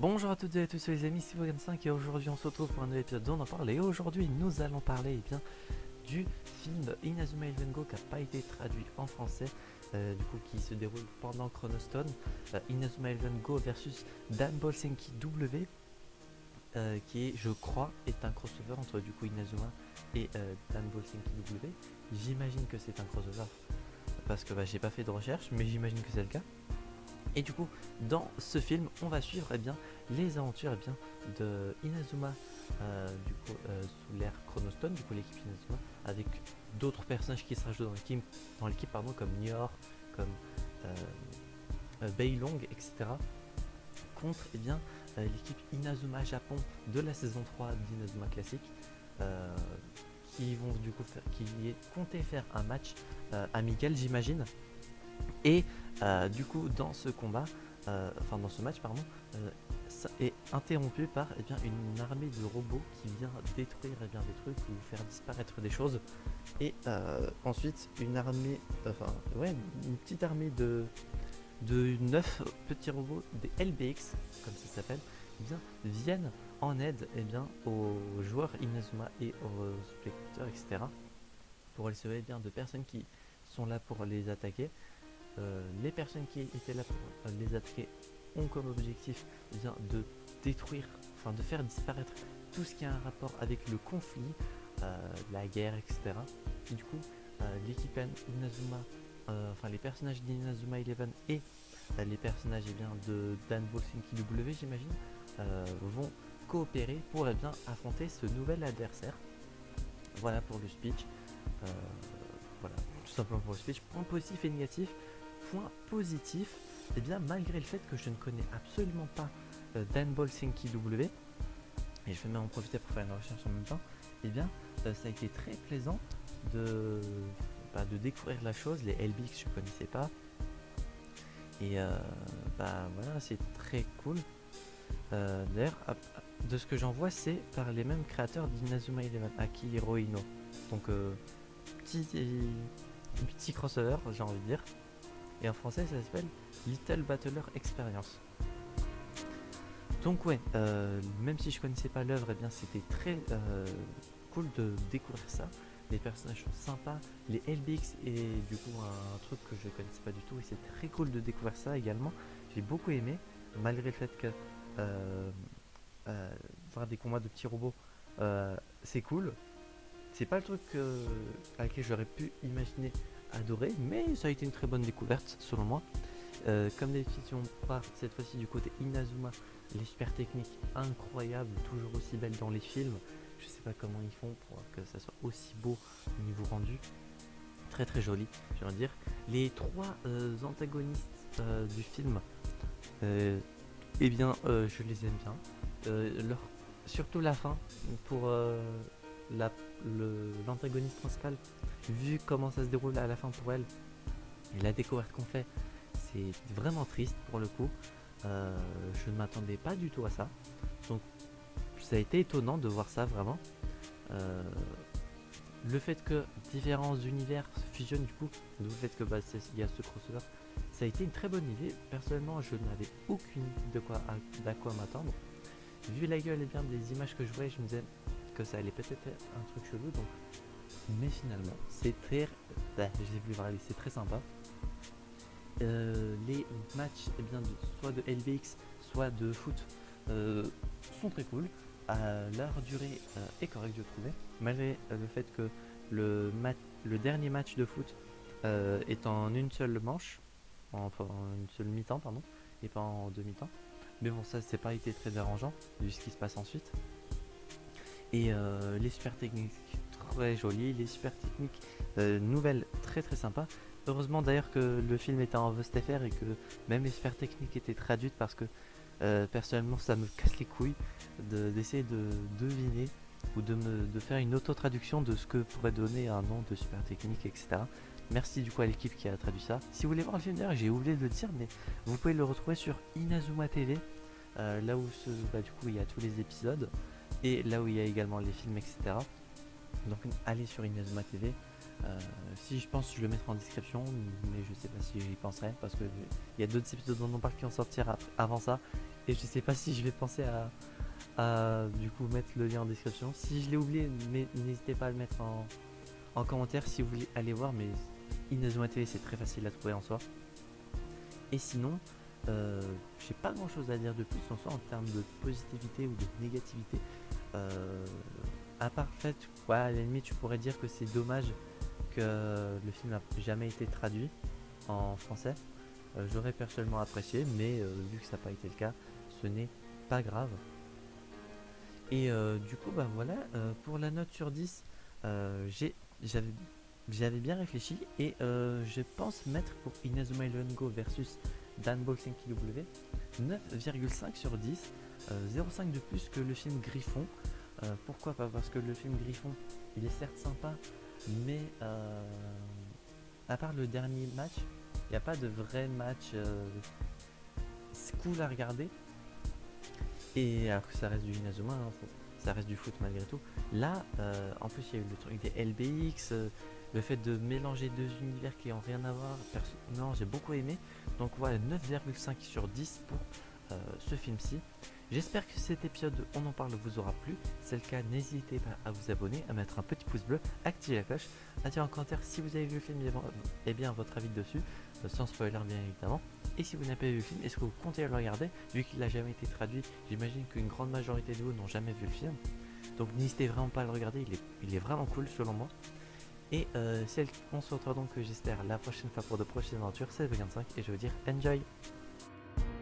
Bonjour à toutes et à tous les amis, c'est Vogan5 et aujourd'hui on se retrouve pour un nouvel épisode d'On en parle. Et aujourd'hui nous allons parler du film Inazuma Eleven Go qui n'a pas été traduit en français, du coup qui se déroule pendant Chronostone. Inazuma Eleven Go versus Danball Senki W, qui est, je crois, est un crossover entre du coup Inazuma et Danball Senki W. J'imagine que c'est un crossover parce que j'ai pas fait de recherche, mais j'imagine que c'est le cas. Et du coup, dans ce film, on va suivre les aventures de Inazuma sous l'ère Chronostone, du coup l'équipe Inazuma, avec d'autres personnages qui se rajoutent dans l'équipe comme Nior, comme Beilong, etc. Contre l'équipe Inazuma Japon de la saison 3 d'Inazuma Classique, qui vont du coup qui est compté faire un match amical, j'imagine. Et du coup dans ce combat, dans ce match ça est interrompu par une armée de robots qui vient détruire des trucs ou faire disparaître des choses. Et ensuite une petite armée de 9 petits robots, des LBX comme ça s'appelle, viennent en aide aux joueurs Inazuma et aux spectateurs, etc. pour les sauver de personnes qui sont là pour les attaquer. Les personnes qui étaient là pour les attaquer ont comme objectif de détruire, de faire disparaître tout ce qui a un rapport avec le conflit, la guerre, etc. Et du coup, l'équipe Inazuma, les personnages d'Inazuma Eleven et les personnages de Danball Senki W, j'imagine, vont coopérer pour affronter ce nouvel adversaire. Voilà pour le speech. Voilà, tout simplement pour le speech. Point positif et négatif. Point positif, malgré le fait que je ne connais absolument pas Danball Senki W, et je vais même en profiter pour faire une recherche en même temps, ça a été très plaisant de découvrir la chose. Les LBX je ne connaissais pas, et voilà, c'est très cool. D'ailleurs, de ce que j'en vois, c'est par les mêmes créateurs d'Inazuma Eleven, Aki Hirohino. Donc petit crossover, j'ai envie de dire. Et en français ça s'appelle Little Battler Experience. Donc même si je connaissais pas l'œuvre, c'était très cool de découvrir ça. Les personnages sont sympas, les LBX et du coup un truc que je connaissais pas du tout, et c'est très cool de découvrir ça également. J'ai beaucoup aimé, malgré le fait que voir des combats de petits robots, c'est cool. C'est pas le truc à laquelle j'aurais pu imaginer adorer, mais ça a été une très bonne découverte selon moi. Comme d'habitude, si on part cette fois-ci du côté Inazuma, les super techniques incroyables, toujours aussi belles dans les films. Je sais pas comment ils font pour que ça soit aussi beau au niveau rendu. Très très joli, j'ai envie de dire. Les trois antagonistes du film, je les aime bien. Surtout la fin, pour l'antagoniste principal, vu comment ça se déroule à la fin pour elle et la découverte qu'on fait, c'est vraiment triste pour le coup. Je ne m'attendais pas du tout à ça, donc ça a été étonnant de voir ça vraiment. Le fait que différents univers se fusionnent, du coup, le fait que il y a ce crossover, ça a été une très bonne idée. Personnellement, je n'avais aucune idée d'à quoi m'attendre. Vu la gueule des images que je voyais, je me disais que ça allait peut-être être un truc chelou, donc. Mais finalement, c'est très, c'est très sympa. Les matchs soit de LBX, soit de foot sont très cool. Leur durée est correcte, je trouvais, malgré le fait que le dernier match de foot est en une seule manche, en une seule mi-temps, et pas en demi-temps. Mais bon, ça c'est pas été très dérangeant vu ce qui se passe ensuite. Et les super techniques très jolies, les super techniques nouvelles très très sympas. Heureusement d'ailleurs que le film était en VSTFR et que même les super techniques étaient traduites, parce que personnellement ça me casse les couilles d'essayer de deviner ou de faire une auto-traduction de ce que pourrait donner un nom de super technique, etc. Merci du coup à l'équipe qui a traduit ça. Si vous voulez voir le film, d'ailleurs j'ai oublié de le dire, mais vous pouvez le retrouver sur Inazuma TV, là où du coup il y a tous les épisodes et là où il y a également les films, etc. Donc allez sur Inazuma TV. Si je pense, je le mettrai en description, mais je sais pas si j'y penserai parce que il y a d'autres épisodes dont on parle qui vont sortir avant ça, Et je sais pas si je vais penser à du coup mettre le lien en description. Si je l'ai oublié, mais n'hésitez pas à le mettre en commentaire si vous voulez aller voir. Mais Inazuma TV, c'est très facile à trouver en soi. Et sinon, j'ai pas grand chose à dire de plus en soi en termes de positivité ou de négativité. Euh, à part fait, ouais, à la limite, tu pourrais dire que c'est dommage que le film n'a jamais été traduit en français. J'aurais personnellement apprécié, mais vu que ça n'a pas été le cas, ce n'est pas grave. Et du coup, bah voilà, pour la note sur 10, j'avais j'avais bien réfléchi et je pense mettre pour Inazuma Eleven Go versus Danboxing KW 9,5 sur 10, 0,5 de plus que le film Griffon. Pourquoi pas? Parce que le film Griffon, il est certes sympa, mais à part le dernier match, il n'y a pas de vrai match cool à regarder. Et alors que ça reste du Inazuma, hein, ça reste du foot malgré tout. Là, en plus, il y a eu le truc des LBX, le fait de mélanger deux univers qui n'ont rien à voir. Non, j'ai beaucoup aimé. Donc voilà, 9,5 sur 10 pour ce film-ci. J'espère que cet épisode On en parle vous aura plu. Si c'est le cas, n'hésitez pas à vous abonner, à mettre un petit pouce bleu, activer la cloche, à dire en commentaire si vous avez vu le film et bien votre avis dessus, sans spoiler bien évidemment. Et si vous n'avez pas vu le film, est-ce que vous comptez le regarder? Vu qu'il n'a jamais été traduit, j'imagine qu'une grande majorité de vous n'ont jamais vu le film. Donc n'hésitez vraiment pas à le regarder, il est vraiment cool selon moi. Et on se retrouve donc j'espère la prochaine fois pour de prochaines aventures, c'est 25 et je veux dire enjoy.